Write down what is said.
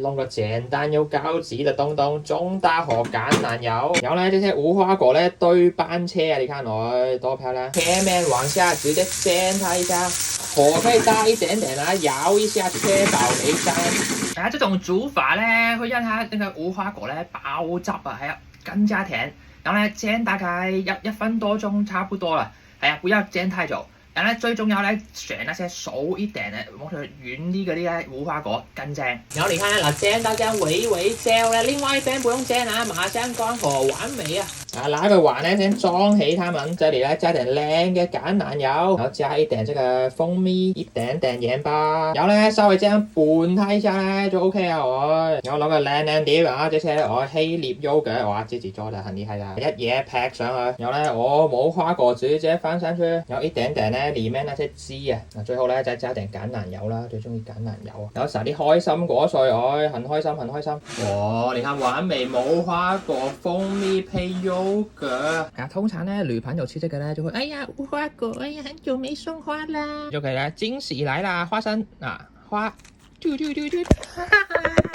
弄個簡單又高級的東東，中大河橄欖油。然後呢，這些無花果呢對半切啊，你看我多漂亮！切面往下直接煎它一下，火可以大一點點啦，搖一下，確保沒粘。啊，這種煮法呢，會讓它那個無花果呢爆汁啊，係啊，更加甜。然後呢，煎大概一分多鐘差不多了，係啊，不要煎太久。然後呢，最重要呢，選那些熟一點的，摸出軟啲嗰啲咧無花果更正。然後你看嗱，煎到這樣微微焦咧，另外一邊不用煎啊，馬上關火，完美啊！拿個碗呢，先裝起它們，這裡呢加點靚嘅橄欖油，然後加一點這個蜂蜜，一點點鹽巴，然後呢稍微這樣拌它一下呢就 OK 啦我。然後攞個靚碟啊，這些我希臘 yogurt，哇自己做的很厲害啦，一嘢劈上去，然後呢我無花果直接放上去，然後一點點呢裡面那些汁啊，最後呢再加點橄欖油啦，最中意橄欖油啊，然後撒啲開心果碎，很開心很開心。哇，你看完美無花果蜂蜜配通常呢女朋友吃這個呢就會哎呀無花果，哎呀很久沒送花啦，就可以啦，驚喜來啦，花生啊花，哈哈哈。